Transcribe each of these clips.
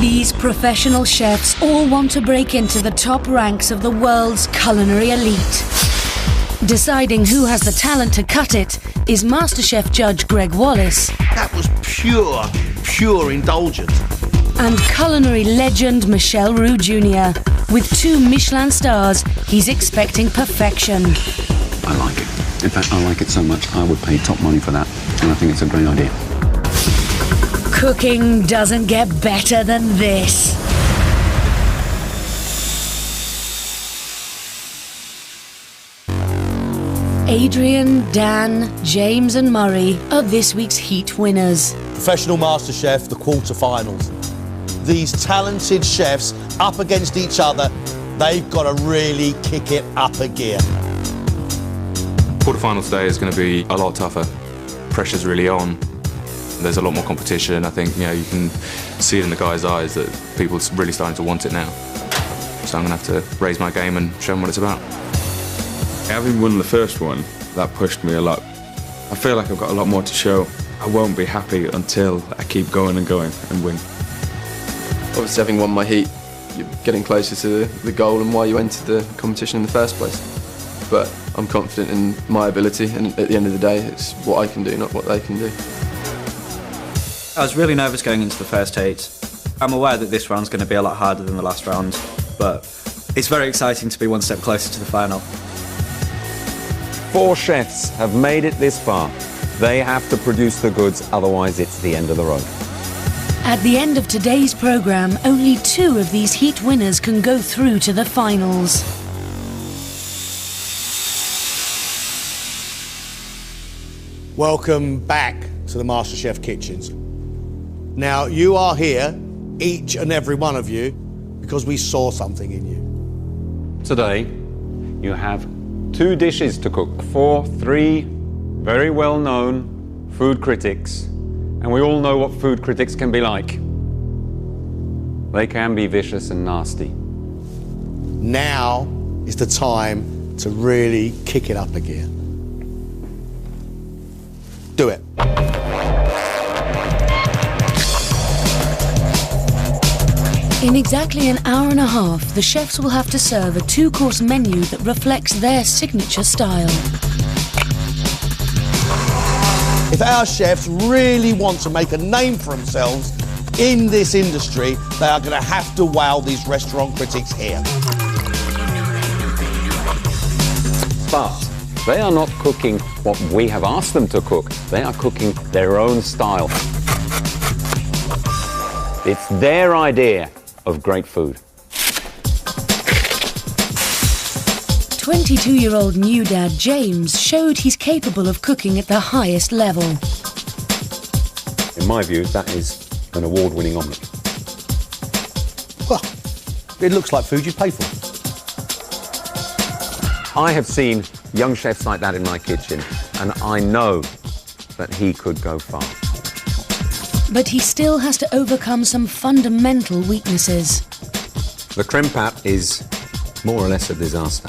These professional chefs all want to break into the top ranks of the world's culinary elite. Deciding who has the talent to cut it is MasterChef judge Greg Wallace. That was pure indulgence. And culinary legend Michel Roux Jr. With 2 Michelin stars, he's expecting perfection. I like it. In fact, I like it so much I would pay top money for that, and I think it's a great idea. Cooking doesn't get better than this. Adrian, Dan, James and Murray are this week's Heat winners. Professional MasterChef, the quarterfinals. These talented chefs up against each other, they've got to really kick it up a gear. Quarterfinals today is going to be a lot tougher. Pressure's really on. There's a lot more competition. I think, you can see it in the guys' eyes that people are really starting to want it now. So I'm going to have to raise my game and show them what it's about. Having won the first one, that pushed me a lot. I feel like I've got a lot more to show. I won't be happy until I keep going and win. Obviously, having won my heat, you're getting closer to the goal and why you entered the competition in the first place. But I'm confident in my ability, and at the end of the day, it's what I can do, not what they can do. I was really nervous going into the first heat. I'm aware that this round's going to be a lot harder than the last round, but it's very exciting to be one step closer to the final. 4 chefs have made it this far. They have to produce the goods, otherwise it's the end of the road. At the end of today's programme, only 2 of these Heat winners can go through to the finals. Welcome back to the MasterChef kitchens. Now, you are here, each and every one of you, because we saw something in you. Today, you have 2 dishes to cook for 3 very well-known food critics. And we all know what food critics can be like. They can be vicious and nasty. Now is the time to really kick it up again. Do it. In exactly an hour and a half, the chefs will have to serve a 2-course menu that reflects their signature style. If our chefs really want to make a name for themselves in this industry, they are going to have to wow these restaurant critics here. But they are not cooking what we have asked them to cook. They are cooking their own style. It's their idea of great food. 22-year-old new dad James showed he's capable of cooking at the highest level. In my view, that is an award-winning omelette. Well, it looks like food you pay for. I have seen young chefs like that in my kitchen, and I know that he could go far. But he still has to overcome some fundamental weaknesses. The creme pat is more or less a disaster.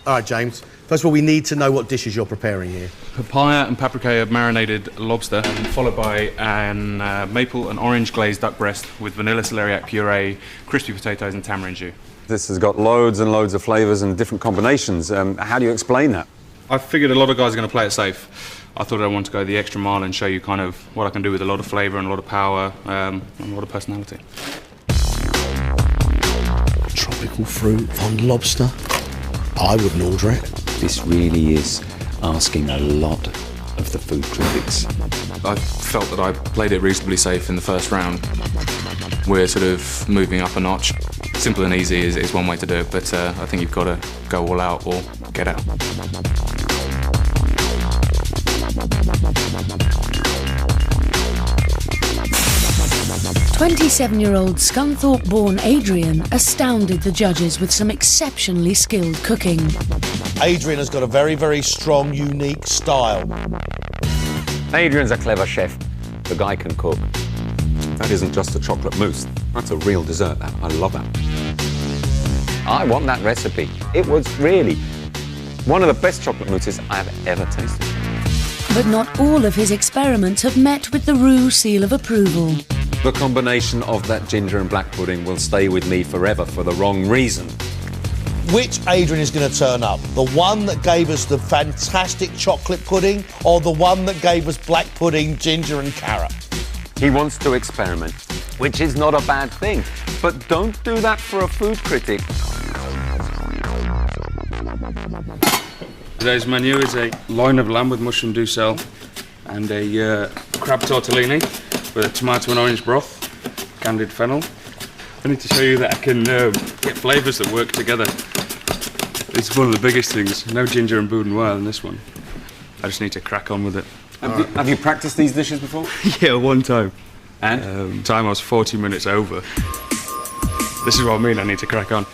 All right, James. First of all, we need to know what dishes you're preparing here. Papaya and paprika marinated lobster, followed by an maple and orange glazed duck breast with vanilla celeriac puree, crispy potatoes and tamarind jus. This has got loads and loads of flavours and different combinations. How do you explain that? I figured a lot of guys are going to play it safe. I thought I wanted to go the extra mile and show you kind of what I can do with a lot of flavour and a lot of power and a lot of personality. Tropical fruit on lobster. I wouldn't order it. This really is asking a lot of the food critics. I felt that I played it reasonably safe in the first round. We're sort of moving up a notch. Simple and easy is one way to do it, but I think you've got to go all out or get out. 27-year-old Scunthorpe-born Adrian astounded the judges with some exceptionally skilled cooking. Adrian has got a very, very strong, unique style. Adrian's a clever chef. The guy can cook. That isn't just a chocolate mousse. That's a real dessert, that. I love that. I want that recipe. It was really one of the best chocolate mousses I've ever tasted. But not all of his experiments have met with the Roux seal of approval. The combination of that ginger and black pudding will stay with me forever for the wrong reason. Which Adrian is going to turn up? The one that gave us the fantastic chocolate pudding or the one that gave us black pudding, ginger and carrot? He wants to experiment, which is not a bad thing. But don't do that for a food critic. Today's menu is a loin of lamb with mushroom duxelle and a crab tortellini with a tomato and orange broth, candied fennel. I need to show you that I can get flavours that work together. It's one of the biggest things. No ginger and boudinoise in this one. I just need to crack on with it. Have you practiced these dishes before? Yeah, one time. And? Time I was 40 minutes over. This is what I mean, I need to crack on.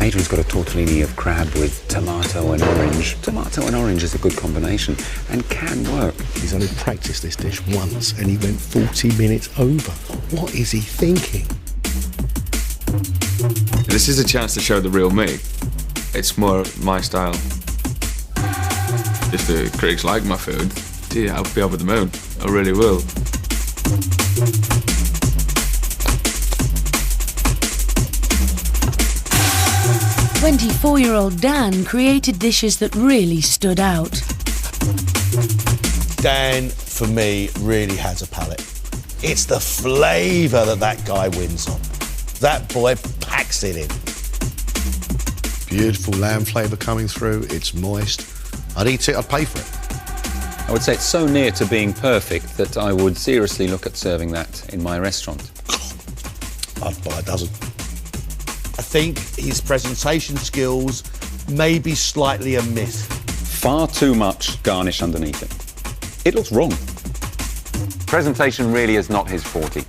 Adrian's got a tortellini of crab with tomato and orange. Tomato and orange is a good combination and can work. He's only practiced this dish once and he went 40 minutes over. What is he thinking? This is a chance to show the real me. It's more my style. If the critics like my food, yeah, I'll be over the moon. I really will. 24-year-old Dan created dishes that really stood out. Dan, for me, really has a palate. It's the flavour that guy wins on. That boy packs it in. Beautiful lamb flavour coming through. It's moist. I'd eat it, I'd pay for it. I would say it's so near to being perfect that I would seriously look at serving that in my restaurant. I'd buy a dozen. I think his presentation skills may be slightly amiss. Far too much garnish underneath it. It looks wrong. Presentation really is not his forte.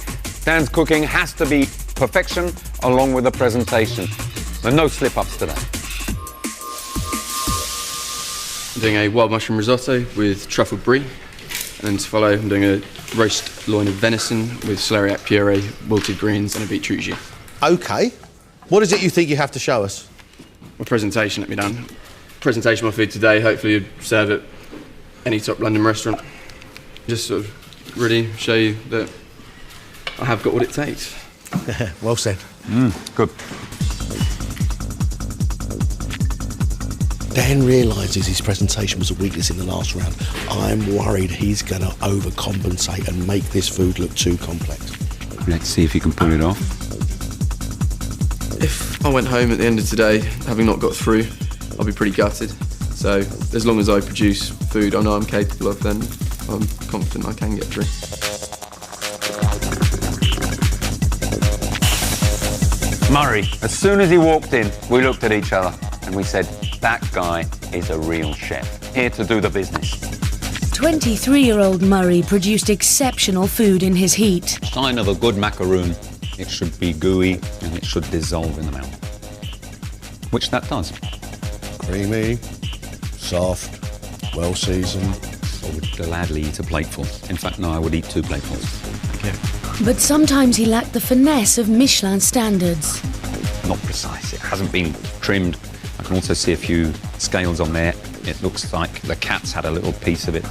Dan's cooking has to be perfection along with the presentation. There are no slip-ups today. I'm doing a wild mushroom risotto with truffle brie, and then to follow I'm doing a roast loin of venison with celeriac puree, wilted greens and a beetroot jus. OK. What is it you think you have to show us? My presentation, let me down. Presentation of my food today, hopefully you'd serve it any top London restaurant. Just sort of really show you that I have got what it takes. Well said. Good. Dan realises his presentation was a weakness in the last round. I'm worried he's going to overcompensate and make this food look too complex. Let's see if you can pull it off. If I went home at the end of today, having not got through, I'll be pretty gutted. So as long as I produce food I know I'm capable of, then I'm confident I can get through. Murray, as soon as he walked in, we looked at each other and we said, that guy is a real chef, here to do the business. 23-year-old Murray produced exceptional food in his heat. Sign of a good macaroon. It should be gooey and it should dissolve in the mouth. Which that does. Creamy, soft, well seasoned. I would gladly eat a plateful. In fact, no, I would eat 2 platefuls. Thank you. But sometimes he lacked the finesse of Michelin standards. Not precise, it hasn't been trimmed. I can also see a few scales on there. It looks like the cat's had a little piece of it.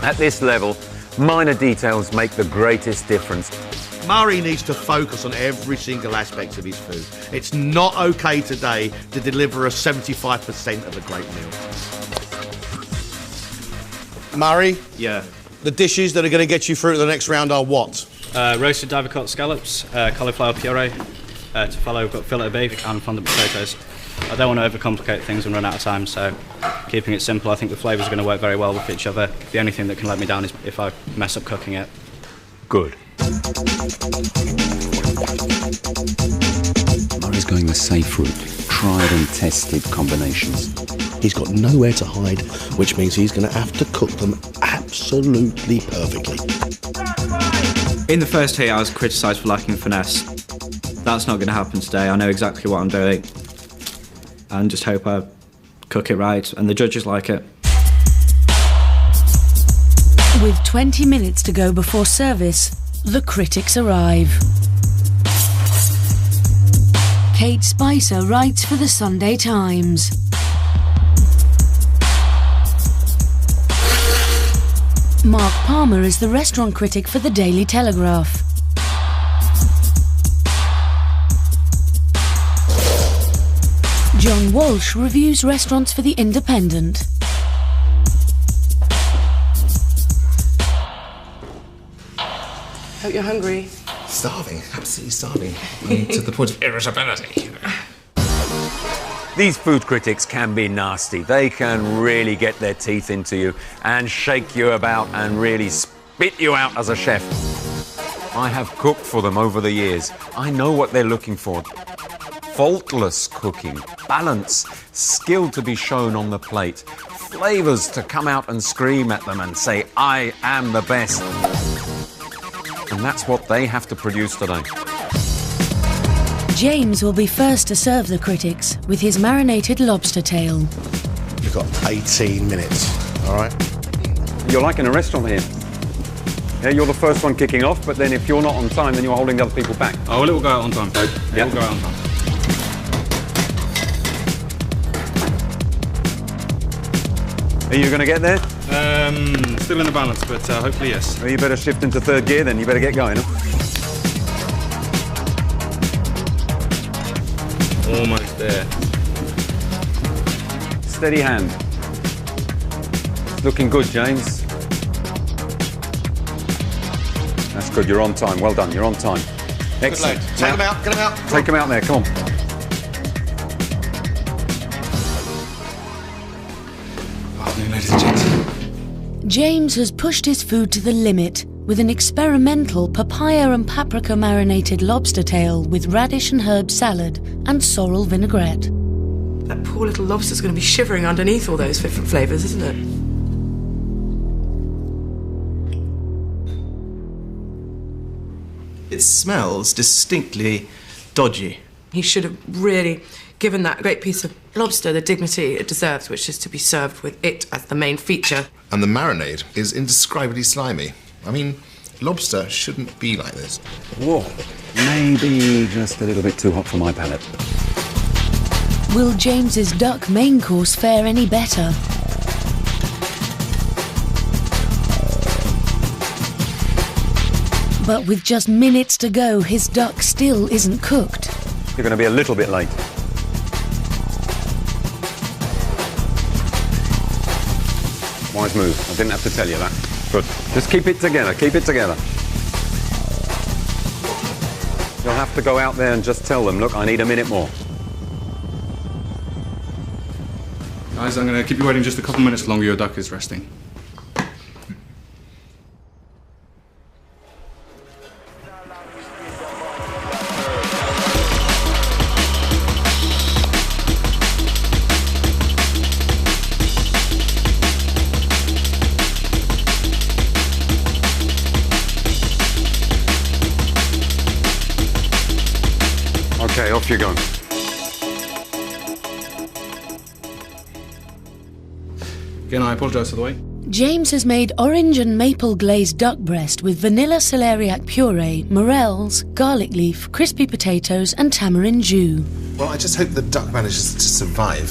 At this level, minor details make the greatest difference. Murray needs to focus on every single aspect of his food. It's not OK today to deliver a 75% of a great meal. Murray? Yeah. The dishes that are going to get you through to the next round are what? Roasted divacot scallops, cauliflower puree. To follow, we've got fillet of beef and fondant potatoes. I don't want to overcomplicate things and run out of time, so keeping it simple. I think the flavours are going to work very well with each other. The only thing that can let me down is if I mess up cooking it. Good. Murray's going the safe route. Tried and tested combinations. He's got nowhere to hide, which means he's going to have to cook them absolutely perfectly. In the first heat, I was criticised for lacking finesse. That's not going to happen today. I know exactly what I'm doing. And just hope I cook it right, and the judges like it. With 20 minutes to go before service, the critics arrive. Kate Spicer writes for the Sunday Times. Mark Palmer is the restaurant critic for the Daily Telegraph. John Walsh reviews restaurants for The Independent. Hope you're hungry. Starving, absolutely starving. To the point of irritability. These food critics can be nasty. They can really get their teeth into you and shake you about and really spit you out as a chef. I have cooked for them over the years. I know what they're looking for. Faultless cooking, balance, skill to be shown on the plate, flavours to come out and scream at them and say, I am the best. And that's what they have to produce today. James will be first to serve the critics with his marinated lobster tail. You've got 18 minutes, all right? You're like in a restaurant here. Yeah, you're the first one kicking off, but then if you're not on time, then you're holding the other people back. Oh, well, it will go out on time, Dave. Yeah. It will go out on time. Are you going to get there? Still in the balance, but hopefully yes. Well, you better shift into third gear then. You better get going. Almost there. Steady hand. It's looking good, James. That's good. You're on time. Well done. You're on time. Excellent. Take him out. Get him out. Take him out there. Come on. Afternoon, ladies and gents. James has pushed his food to the limit with an experimental papaya and paprika marinated lobster tail with radish and herb salad and sorrel vinaigrette. That poor little lobster's going to be shivering underneath all those different flavours, isn't it? It smells distinctly dodgy. He should have really given that great piece of lobster the dignity it deserves, which is to be served with it as the main feature. And the marinade is indescribably slimy. I mean, lobster shouldn't be like this. Whoa, maybe just a little bit too hot for my palate. Will James's duck main course fare any better? But with just minutes to go, his duck still isn't cooked. You're going to be a little bit late. Wise move. I didn't have to tell you that. Good. Just keep it together. Keep it together. You'll have to go out there and just tell them, look, I need a minute more. Guys, I'm going to keep you waiting just a couple minutes longer. Your duck is resting. Okay, off you go. Again, I apologise for the wait. James has made orange and maple glazed duck breast with vanilla celeriac puree, morels, garlic leaf, crispy potatoes and tamarind jus. Well, I just hope the duck manages to survive,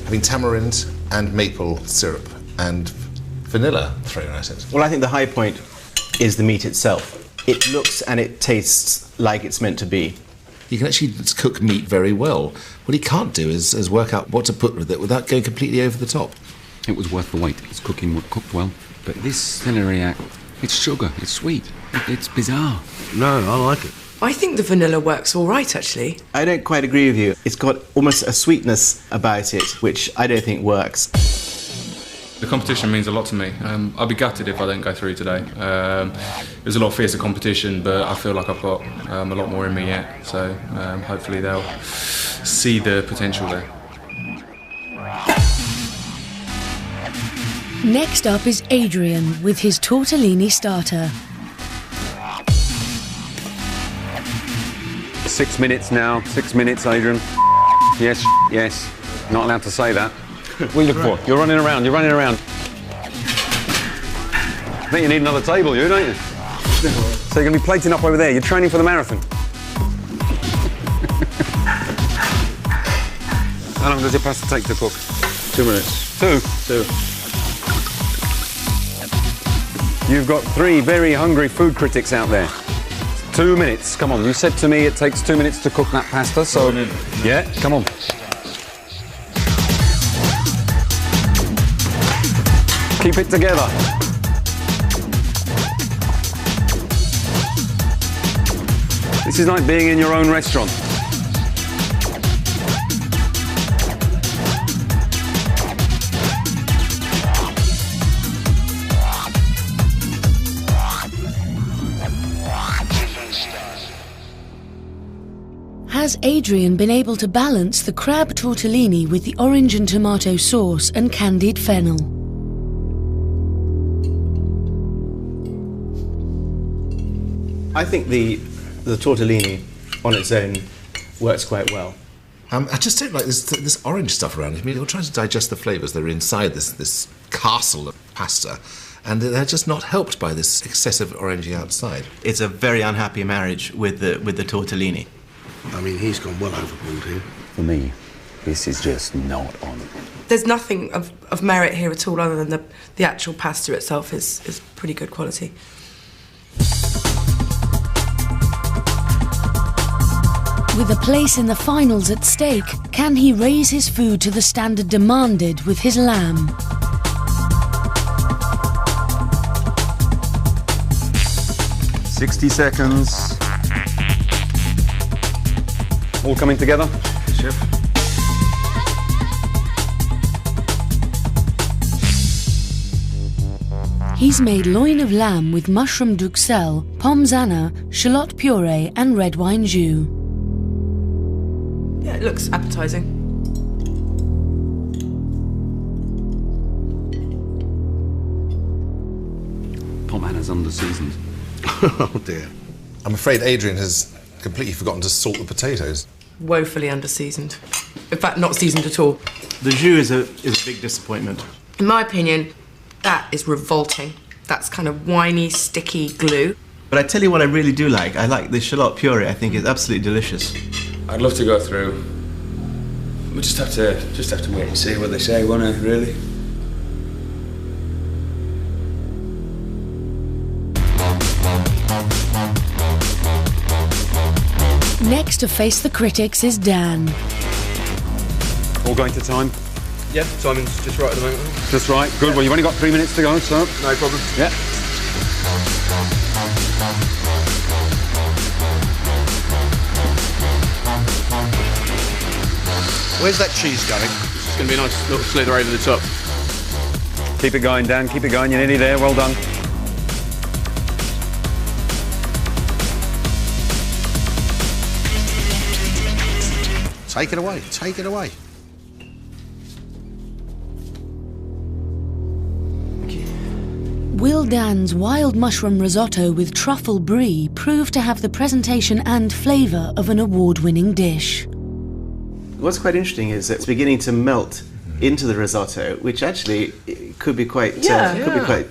having tamarind and maple syrup and vanilla thrown at it. Well, I think the high point is the meat itself. It looks and it tastes like it's meant to be. He can actually cook meat very well. What he can't do is work out what to put with it without going completely over the top. It was worth the wait. It's cooked well. But this celeriac, it's sugar, it's sweet. It's bizarre. No, I like it. I think the vanilla works all right, actually. I don't quite agree with you. It's got almost a sweetness about it, which I don't think works. The competition means a lot to me. I'll be gutted if I don't go through today. There's a lot of fiercer competition, but I feel like I've got a lot more in me yet. So hopefully they'll see the potential there. Next up is Adrian with his tortellini starter. 6 minutes now. 6 minutes, Adrian. Yes, yes. Not allowed to say that. What are you looking for? You're running around. You're running around. I think you need another table, don't you? So you're going to be plating up over there. You're training for the marathon. How long does your pasta take to cook? 2 minutes. Two? 2. You've got 3 very hungry food critics out there. 2 minutes. Come on, you said to me it takes 2 minutes to cook that pasta, so... Yeah, come on. Keep it together. This is like being in your own restaurant. Has Adrian been able to balance the crab tortellini with the orange and tomato sauce and candied fennel? I think the tortellini on its own works quite well. I just don't like this orange stuff around it. I mean, you're trying to digest the flavours that are inside this castle of pasta, and they're just not helped by this excessive orangey outside. It's a very unhappy marriage with the tortellini. I mean, he's gone well overboard here. For me, this is just not on. There's nothing of merit here at all other than the actual pasta itself is pretty good quality. With a place in the finals at stake, can he raise his food to the standard demanded with his lamb? "60 seconds. All coming together? Chef. He's made loin of lamb with mushroom duxelle, pommes anna, shallot puree and red wine jus. Yeah, it looks appetising. Pommes anna's under-seasoned. Oh dear. I'm afraid Adrian has completely forgotten to salt the potatoes. Woefully under-seasoned. In fact, not seasoned at all. The jus is a big disappointment. In my opinion, that is revolting. That's kind of whiny, sticky glue. But I tell you what I really do like. I like the shallot puree. I think it's absolutely delicious. I'd love to go through. We just have to wait and see what they say, won't it, really? Next to face the critics is Dan. All going to time? Yeah, timing's just right at the moment. Just right. Good. Yeah. Well, you've only got 3 minutes to go, so... No problem. Yeah. Where's that cheese going? It's going to be a nice little slither over the top. Keep it going, Dan. Keep it going. You're nearly there. Well done. Take it away. Take it away. Will Dan's wild mushroom risotto with truffle brie prove to have the presentation and flavour of an award-winning dish? What's quite interesting is it's beginning to melt into the risotto, which actually could be quite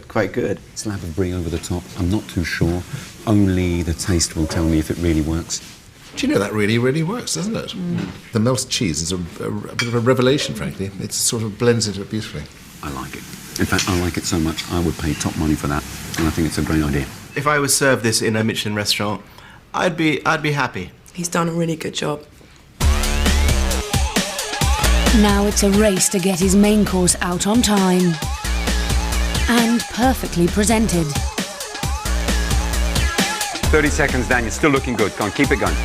quite good. Slab of brie over the top. I'm not too sure. Only the taste will tell me if it really works. Do you know that really, really works, doesn't it? The melted cheese is a bit of a revelation, frankly. It sort of blends into it beautifully. I like it. In fact, I like it so much, I would pay top money for that, and I think it's a great idea. If I was served this in a Michelin restaurant, I'd be happy. He's done a really good job. Now it's a race to get his main course out on time. And perfectly presented. 30 seconds, Dan. You're still looking good. Go on, keep it going.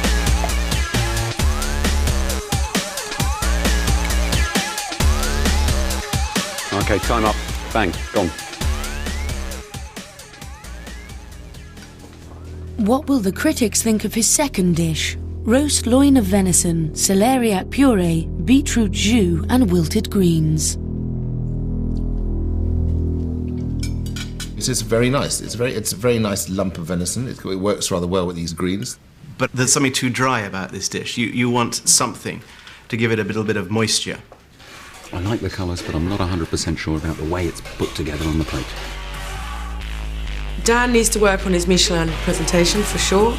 Okay, time up. Bang, gone. What will the critics think of his second dish? Roast loin of venison, celeriac puree, beetroot jus and wilted greens. It's very nice. It's a very nice lump of venison. It works rather well with these greens. But there's something too dry about this dish. You want something to give it a little bit of moisture. I like the colours, but I'm not 100% sure about the way it's put together on the plate. Dan needs to work on his Michelin presentation for sure,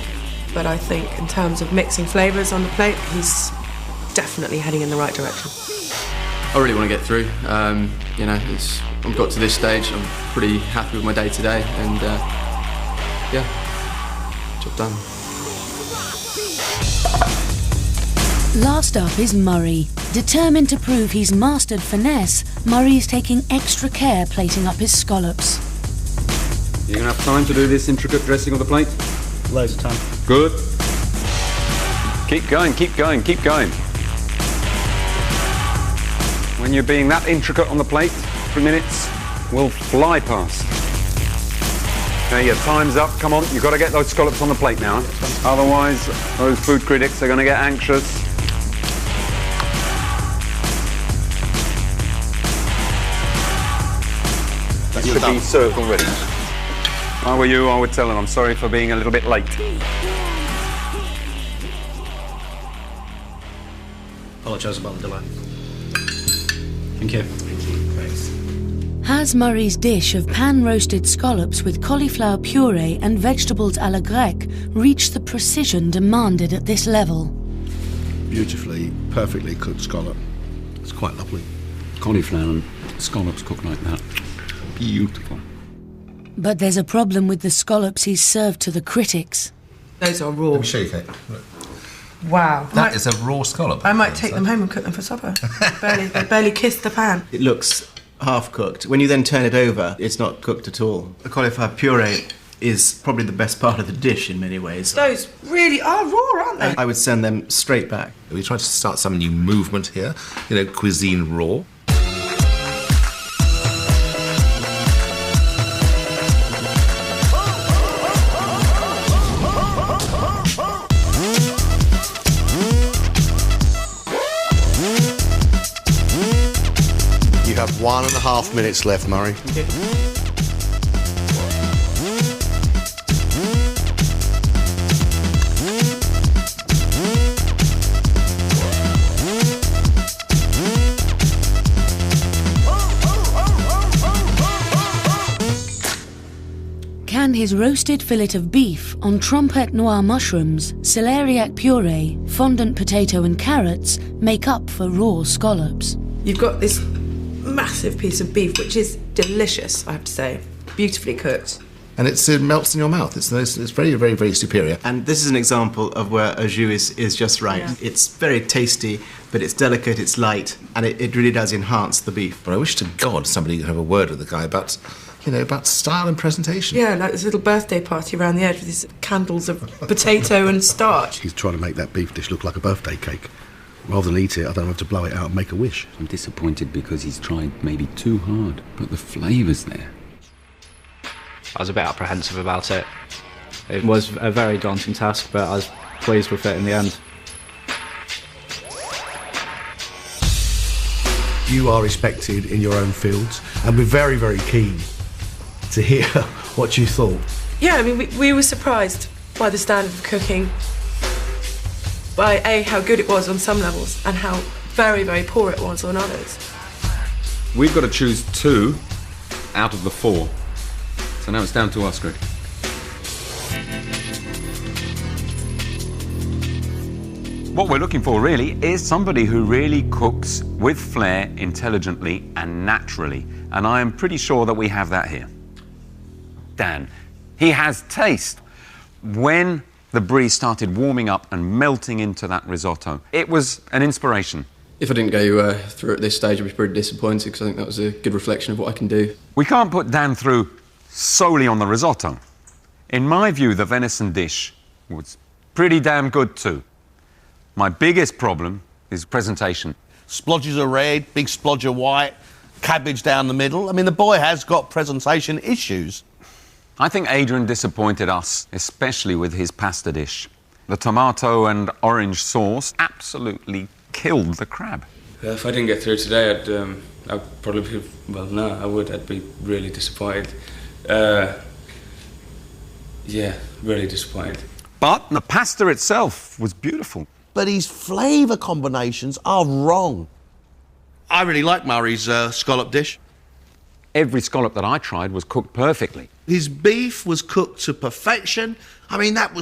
but I think in terms of mixing flavours on the plate, he's definitely heading in the right direction. I really want to get through. You know, I've got to this stage, I'm pretty happy with my day today, and yeah, job done. Last up is Murray. Determined to prove he's mastered finesse, Murray is taking extra care plating up his scallops. You gonna have time to do this intricate dressing of the plate? Loads of time. Good. Keep going, keep going, keep going. When you're being that intricate on the plate, 3 minutes will fly past. Okay, your time's up. Come on, you've got to get those scallops on the plate now. Otherwise, those food critics are going to get anxious. That should be served already. If I were you, I would tell them I'm sorry for being a little bit late. Apologise about the delay. Thank you. Has Murray's dish of pan-roasted scallops with cauliflower puree and vegetables à la grecque reached the precision demanded at this level? Beautifully, perfectly cooked scallop. It's quite lovely. Cauliflower and scallops cooked like that. Beautiful. But there's a problem with the scallops he's served to the critics. Those are raw. Let me show you, Kate. Look. Wow. That is a raw scallop. I might take them home and cook them for supper. They barely kissed the pan. It looks half cooked. When you then turn it over, it's not cooked at all. The cauliflower puree is probably the best part of the dish in many ways. Those really are raw, aren't they? I would send them straight back. We tried to start some new movement here, cuisine raw. You have 1.5 minutes left, Murray. Can his roasted fillet of beef on trompette noir mushrooms, celeriac puree, fondant potato and carrots make up for raw scallops? You've got this massive piece of beef, which is delicious, I have to say. Beautifully cooked. And it melts in your mouth. It's very, very, very superior. And this is an example of where au jus is just right. Yeah. It's very tasty, but it's delicate, it's light, and it really does enhance the beef. But I wish to God somebody could have a word with the guy about style and presentation. Yeah, like this little birthday party around the edge with these candles of potato and starch. He's trying to make that beef dish look like a birthday cake. Rather than eat it, I don't have to blow it out and make a wish. I'm disappointed because he's tried maybe too hard, but the flavour's there. I was a bit apprehensive about it. It was a very daunting task, but I was pleased with it in the end. You are respected in your own fields, and we're very, very keen to hear what you thought. Yeah, I mean, we were surprised by the standard of cooking, by how good it was on some levels, and how very, very poor it was on others. We've got to choose 2 out of the 4. So now it's down to us, Greg. What we're looking for, really, is somebody who really cooks with flair, intelligently and naturally. And I am pretty sure that we have that here. Dan. He has taste. When the brie started warming up and melting into that risotto, it was an inspiration. If I didn't go through at this stage, I'd be pretty disappointed, because I think that was a good reflection of what I can do. We can't put Dan through solely on the risotto. In my view, the venison dish was pretty damn good too. My biggest problem is presentation. Splodges are red, big splodge are white, cabbage down the middle. I mean, the boy has got presentation issues. I think Adrian disappointed us, especially with his pasta dish. The tomato and orange sauce absolutely killed the crab. If I didn't get through today, I'd probably be, well, no, I would. I'd be really disappointed. Yeah, really disappointed. But the pasta itself was beautiful. But his flavour combinations are wrong. I really like Murray's scallop dish. Every scallop that I tried was cooked perfectly. His beef was cooked to perfection. I mean, that was